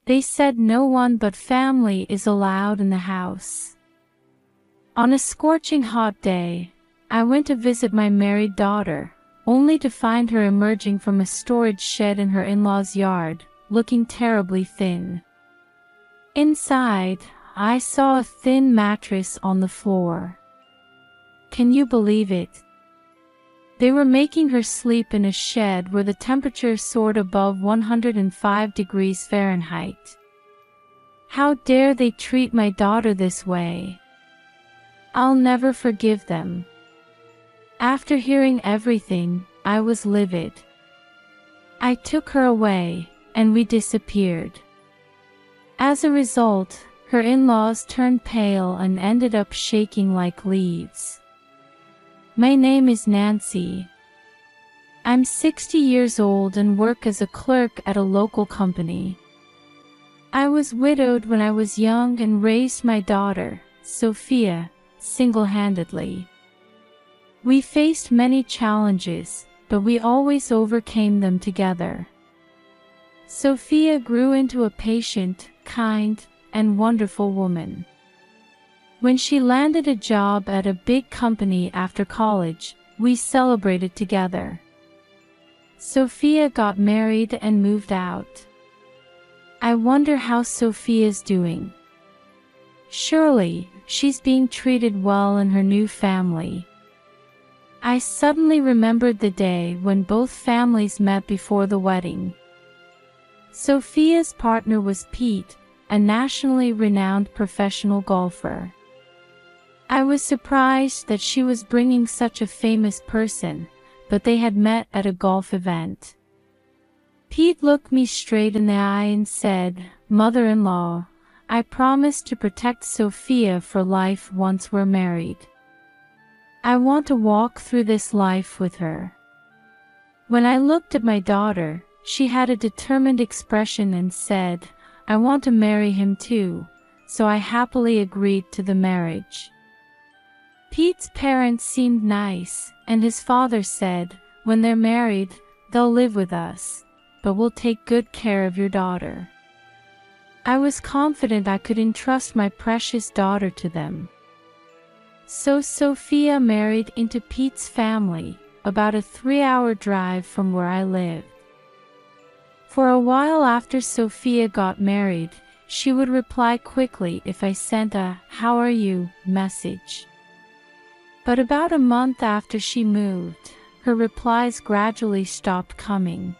They said no one but family is allowed in the house. On a scorching hot day, I went to visit my married daughter, only to find her emerging from a storage shed in her in-laws' yard, looking terribly thin. Inside, I saw a thin mattress on the floor. Can you believe it? They were making her sleep in a shed where the temperature soared above 105 degrees Fahrenheit. How dare they treat my daughter this way? I'll never forgive them. After hearing everything, I was livid. I took her away, and we disappeared. As a result, her in-laws turned pale and ended up shaking like leaves. My name is Nancy. I'm 60 years old and work as a clerk at a local company. I was widowed when I was young and raised my daughter, Sophia, single-handedly. We faced many challenges, but we always overcame them together. Sophia grew into a patient, kind, and wonderful woman. When she landed a job at a big company after college, we celebrated together. Sophia got married and moved out. I wonder how Sophia's doing. Surely, she's being treated well in her new family. I suddenly remembered the day when both families met before the wedding. Sophia's partner was Pete, a nationally renowned professional golfer. I was surprised that she was bringing such a famous person, but they had met at a golf event. Pete looked me straight in the eye and said, "Mother-in-law, I promise to protect Sophia for life once we're married. I want to walk through this life with her." When I looked at my daughter, she had a determined expression and said, "I want to marry him too," so I happily agreed to the marriage. Pete's parents seemed nice, and his father said, "When they're married, they'll live with us, but we'll take good care of your daughter." I was confident I could entrust my precious daughter to them. So Sophia married into Pete's family, about a 3-hour drive from where I lived. For a while after Sophia got married, she would reply quickly if I sent a "How are you?" message. But about a month after she moved, her replies gradually stopped coming.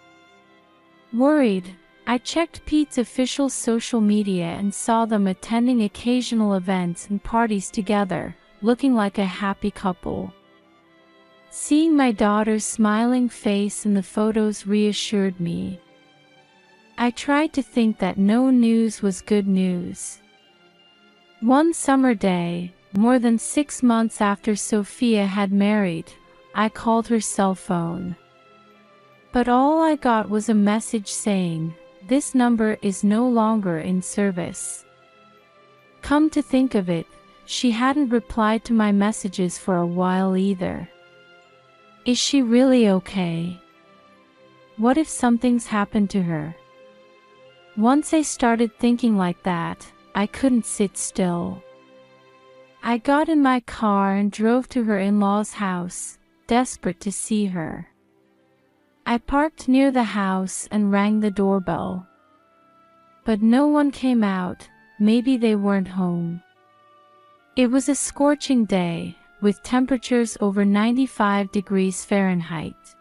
Worried, I checked Pete's official social media and saw them attending occasional events and parties together, looking like a happy couple. Seeing my daughter's smiling face in the photos reassured me. I tried to think that no news was good news. One summer day, more than 6 months after Sophia had married, I called her cell phone. But all I got was a message saying, "This number is no longer in service." Come to think of it, she hadn't replied to my messages for a while either. Is she really okay? What if something's happened to her? Once I started thinking like that, I couldn't sit still. I got in my car and drove to her in-laws' house, desperate to see her. I parked near the house and rang the doorbell. But no one came out, maybe they weren't home. It was a scorching day, with temperatures over 95 degrees Fahrenheit.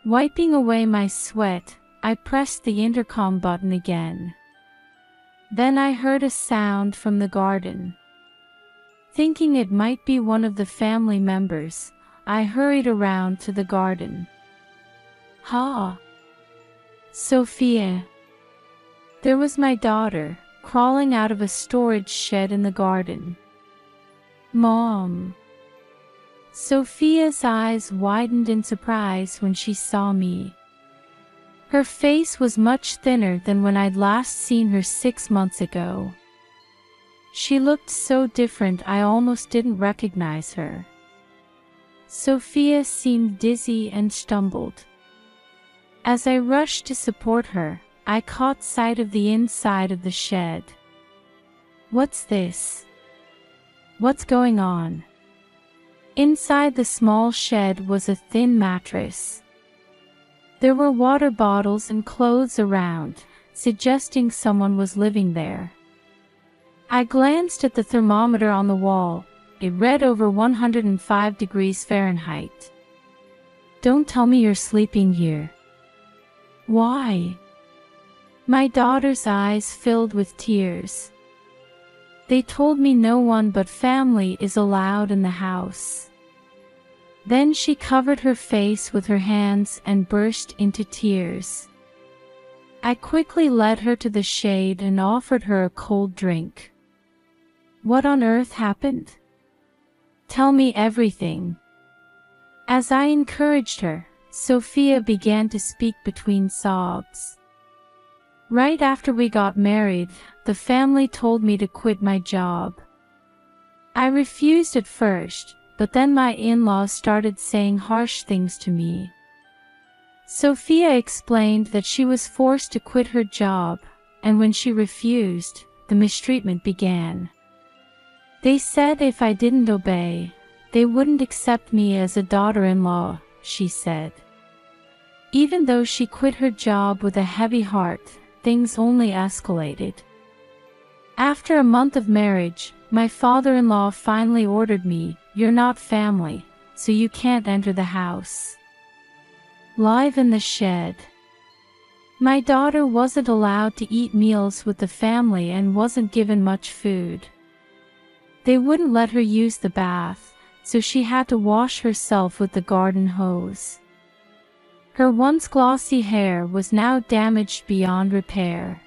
Wiping away my sweat, I pressed the intercom button again. Then I heard a sound from the garden. Thinking it might be one of the family members, I hurried around to the garden. "Ha! Sophia!" There was my daughter, crawling out of a storage shed in the garden. "Mom!" Sophia's eyes widened in surprise when she saw me. Her face was much thinner than when I'd last seen her 6 months ago. She looked so different I almost didn't recognize her. Sophia seemed dizzy and stumbled. As I rushed to support her, I caught sight of the inside of the shed. What's this? What's going on? Inside the small shed was a thin mattress. There were water bottles and clothes around, suggesting someone was living there. I glanced at the thermometer on the wall. It read over 105 degrees Fahrenheit. Don't tell me you're sleeping here. Why? My daughter's eyes filled with tears. They told me no one but family is allowed in the house. Then she covered her face with her hands and burst into tears. I quickly led her to the shade and offered her a cold drink. What on earth happened? Tell me everything. As I encouraged her, Sophia began to speak between sobs. Right after we got married, the family told me to quit my job. I refused at first, but then my in-laws started saying harsh things to me. Sophia explained that she was forced to quit her job, and when she refused, the mistreatment began. They said if I didn't obey, they wouldn't accept me as a daughter-in-law, she said. Even though she quit her job with a heavy heart, things only escalated. After a month of marriage, my father-in-law finally ordered me, "You're not family, so you can't enter the house." Live in the shed. My daughter wasn't allowed to eat meals with the family and wasn't given much food. They wouldn't let her use the bath, so she had to wash herself with the garden hose. Her once glossy hair was now damaged beyond repair.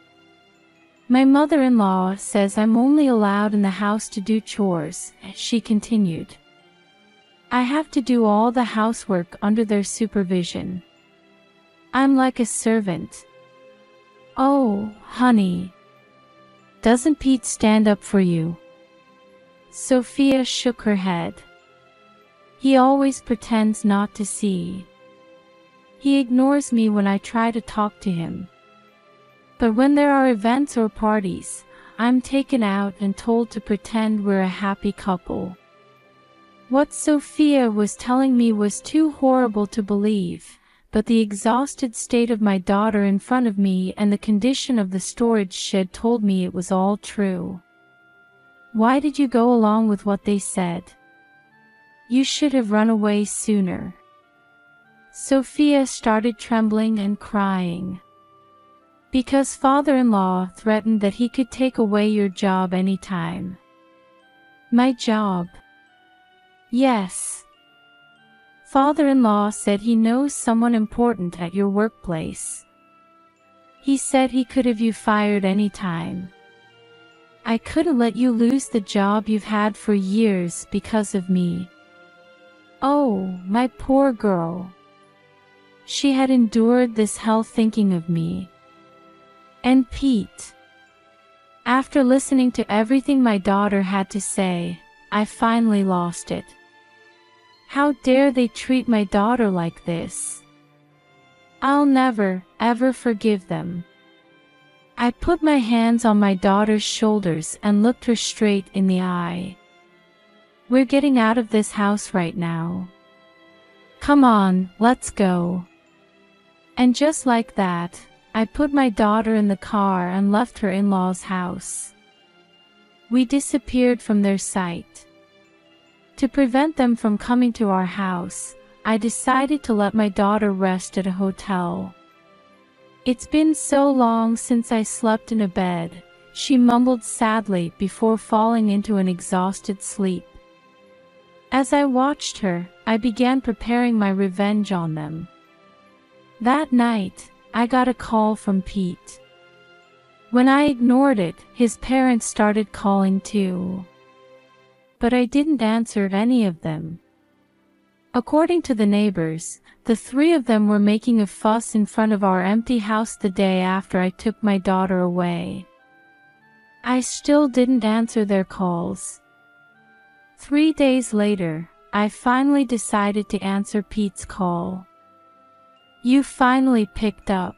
My mother-in-law says I'm only allowed in the house to do chores, she continued. I have to do all the housework under their supervision. I'm like a servant. Oh, honey. Doesn't Pete stand up for you? Sophia shook her head. He always pretends not to see. He ignores me when I try to talk to him. But when there are events or parties, I'm taken out and told to pretend we're a happy couple. What Sophia was telling me was too horrible to believe, but the exhausted state of my daughter in front of me and the condition of the storage shed told me it was all true. Why did you go along with what they said? You should have run away sooner. Sophia started trembling and crying. Because father-in-law threatened that he could take away your job anytime. My job? Yes. Father-in-law said he knows someone important at your workplace. He said he could have you fired anytime. I couldn't let you lose the job you've had for years because of me. Oh, my poor girl. She had endured this hell thinking of me. And Pete. After listening to everything my daughter had to say, I finally lost it. How dare they treat my daughter like this? I'll never, ever forgive them. I put my hands on my daughter's shoulders and looked her straight in the eye. We're getting out of this house right now. Come on, let's go. And just like that, I put my daughter in the car and left her in-laws' house. We disappeared from their sight. To prevent them from coming to our house, I decided to let my daughter rest at a hotel. It's been so long since I slept in a bed, she mumbled sadly before falling into an exhausted sleep. As I watched her, I began preparing my revenge on them. That night, I got a call from Pete. When I ignored it, his parents started calling too. But I didn't answer any of them. According to the neighbors, the three of them were making a fuss in front of our empty house the day after I took my daughter away. I still didn't answer their calls. 3 days later, I finally decided to answer Pete's call. You finally picked up.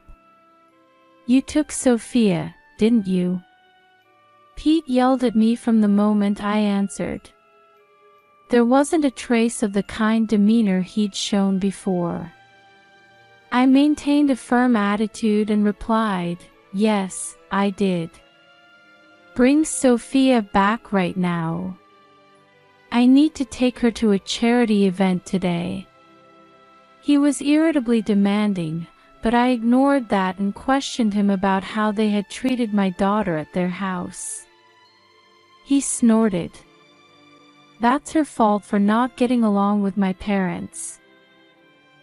You took Sophia, didn't you? Pete yelled at me from the moment I answered. There wasn't a trace of the kind demeanor he'd shown before. I maintained a firm attitude and replied, yes, I did. Bring Sophia back right now. I need to take her to a charity event today. He was irritably demanding, but I ignored that and questioned him about how they had treated my daughter at their house. He snorted. That's her fault for not getting along with my parents.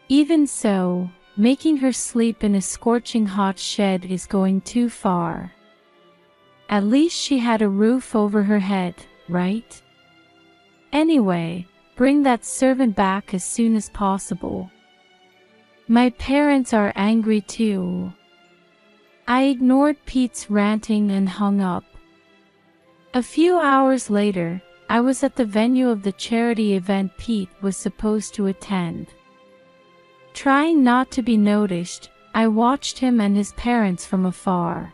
Even so, making her sleep in a scorching hot shed is going too far. At least she had a roof over her head, right? Anyway, bring that servant back as soon as possible. My parents are angry too. I ignored Pete's ranting and hung up. A few hours later, I was at the venue of the charity event Pete was supposed to attend. Trying not to be noticed, I watched him and his parents from afar.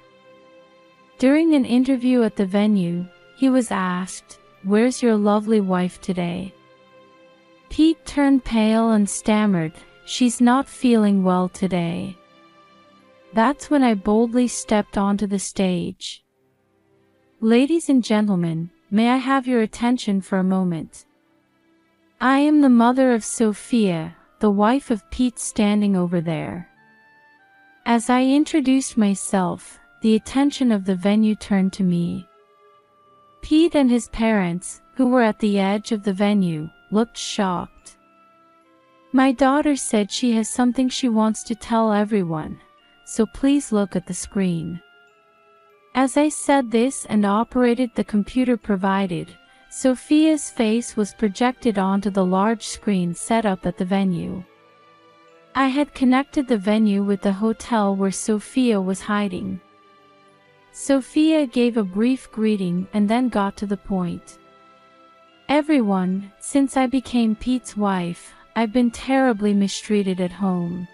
During an interview at the venue, he was asked, "Where's your lovely wife today?" Pete turned pale and stammered, "She's not feeling well today." That's when I boldly stepped onto the stage. Ladies and gentlemen, may I have your attention for a moment? I am the mother of Sophia, the wife of Pete standing over there. As I introduced myself, the attention of the venue turned to me. Pete and his parents, who were at the edge of the venue, looked shocked. My daughter said she has something she wants to tell everyone, so please look at the screen. As I said this and operated the computer provided, Sophia's face was projected onto the large screen set up at the venue. I had connected the venue with the hotel where Sophia was hiding. Sophia gave a brief greeting and then got to the point. Everyone, since I became Pete's wife, I've been terribly mistreated at home.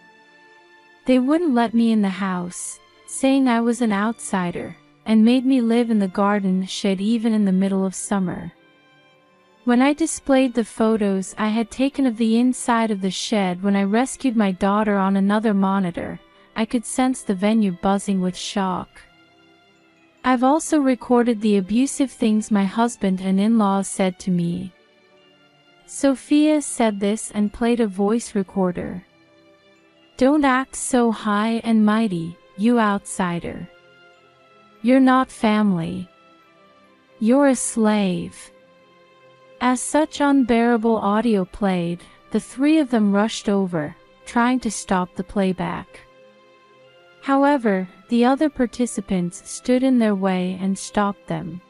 They wouldn't let me in the house, saying I was an outsider, and made me live in the garden shed even in the middle of summer. When I displayed the photos I had taken of the inside of the shed when I rescued my daughter on another monitor, I could sense the venue buzzing with shock. I've also recorded the abusive things my husband and in-laws said to me. Sophia said this and played a voice recorder. Don't act so high and mighty, you outsider. You're not family. You're a slave. As such unbearable audio played, the three of them rushed over, trying to stop the playback. However, the other participants stood in their way and stopped them.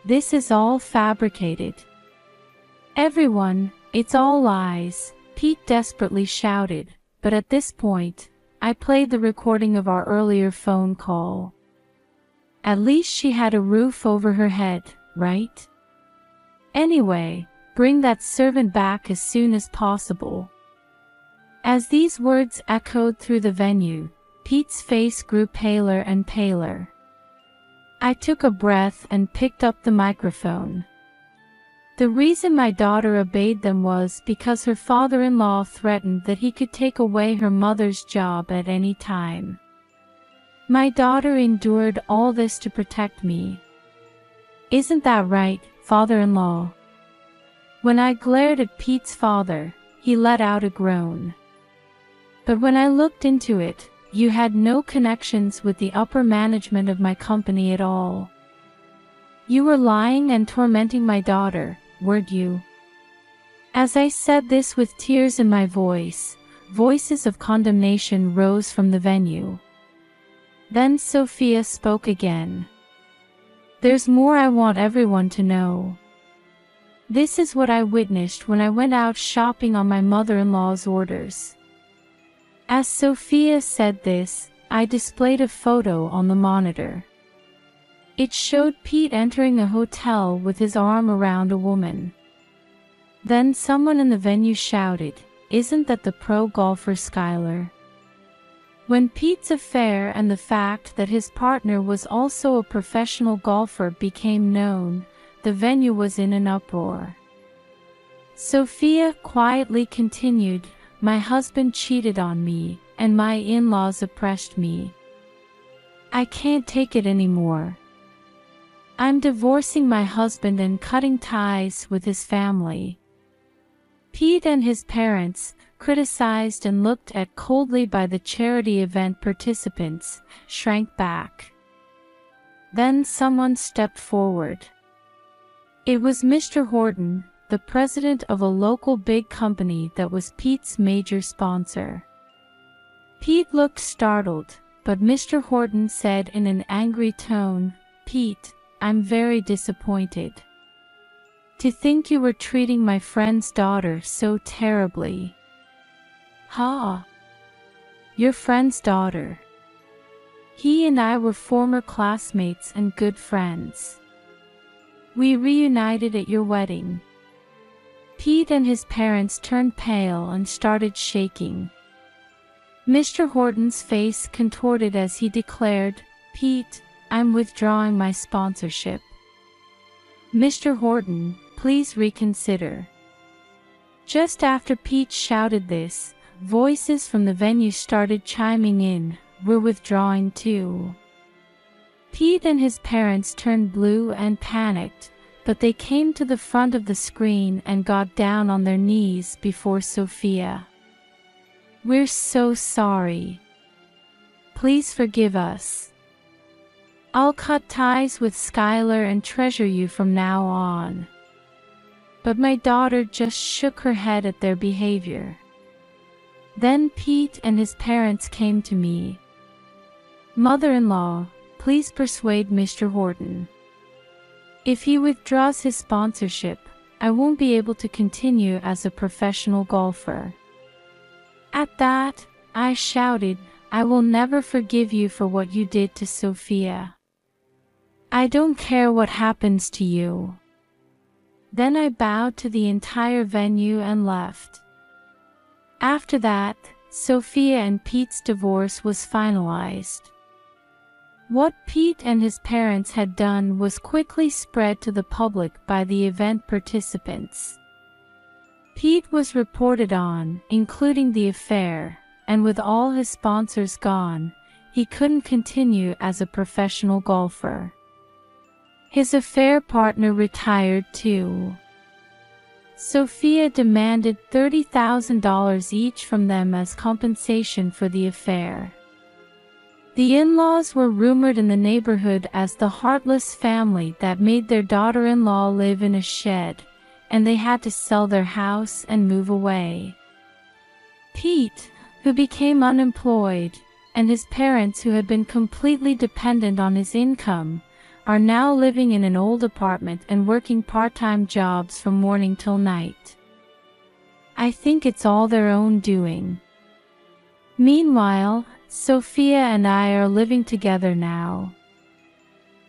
This is all fabricated. Everyone, it's all lies, Pete desperately shouted, but at this point, I played the recording of our earlier phone call. At least she had a roof over her head, right? Anyway, bring that servant back as soon as possible. As these words echoed through the venue, Pete's face grew paler and paler. I took a breath and picked up the microphone. The reason my daughter obeyed them was because her father-in-law threatened that he could take away her mother's job at any time. My daughter endured all this to protect me. Isn't that right, father-in-law? When I glared at Pete's father, he let out a groan. But when I looked into it, you had no connections with the upper management of my company at all. You were lying and tormenting my daughter, weren't you? As I said this with tears in my voice, voices of condemnation rose from the venue. Then Sophia spoke again. There's more I want everyone to know. This is what I witnessed when I went out shopping on my mother-in-law's orders. As Sophia said this, I displayed a photo on the monitor. It showed Pete entering a hotel with his arm around a woman. Then someone in the venue shouted, "Isn't that the pro golfer Skylar?" When Pete's affair and the fact that his partner was also a professional golfer became known, the venue was in an uproar. Sophia quietly continued, "My husband cheated on me, and my in-laws oppressed me. I can't take it anymore. I'm divorcing my husband and cutting ties with his family." Pete and his parents, criticized and looked at coldly by the charity event participants, shrank back. Then someone stepped forward. It was Mr. Horton, the president of a local big company that was Pete's major sponsor. Pete looked startled, but Mr. Horton said in an angry tone, "Pete, I'm very disappointed. To think you were treating my friend's daughter so terribly." "Ha! Your friend's daughter. He and I were former classmates and good friends. We reunited at your wedding." Pete and his parents turned pale and started shaking. Mr. Horton's face contorted as he declared, "Pete, I'm withdrawing my sponsorship. Mr. Horton, please reconsider." Just after Pete shouted this, voices from the venue started chiming in, "We're withdrawing too." Pete and his parents turned blue and panicked, but they came to the front of the screen and got down on their knees before Sophia. "We're so sorry. Please forgive us. I'll cut ties with Skylar and treasure you from now on." But my daughter just shook her head at their behavior. Then Pete and his parents came to me. "Mother-in-law, please persuade Mr. Horton. If he withdraws his sponsorship, I won't be able to continue as a professional golfer." At that, I shouted, "I will never forgive you for what you did to Sophia. I don't care what happens to you." Then I bowed to the entire venue and left. After that, Sophia and Pete's divorce was finalized. What Pete and his parents had done was quickly spread to the public by the event participants. Pete was reported on, including the affair, and with all his sponsors gone, he couldn't continue as a professional golfer. His affair partner retired too. Sophia demanded $30,000 each from them as compensation for the affair. The in-laws were rumored in the neighborhood as the heartless family that made their daughter-in-law live in a shed, and they had to sell their house and move away. Pete, who became unemployed, and his parents who had been completely dependent on his income, are now living in an old apartment and working part-time jobs from morning till night. I think it's all their own doing. Meanwhile, Sophia and I are living together now.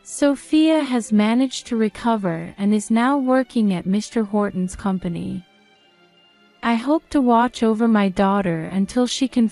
Sophia has managed to recover and is now working at Mr. Horton's company. I hope to watch over my daughter until she can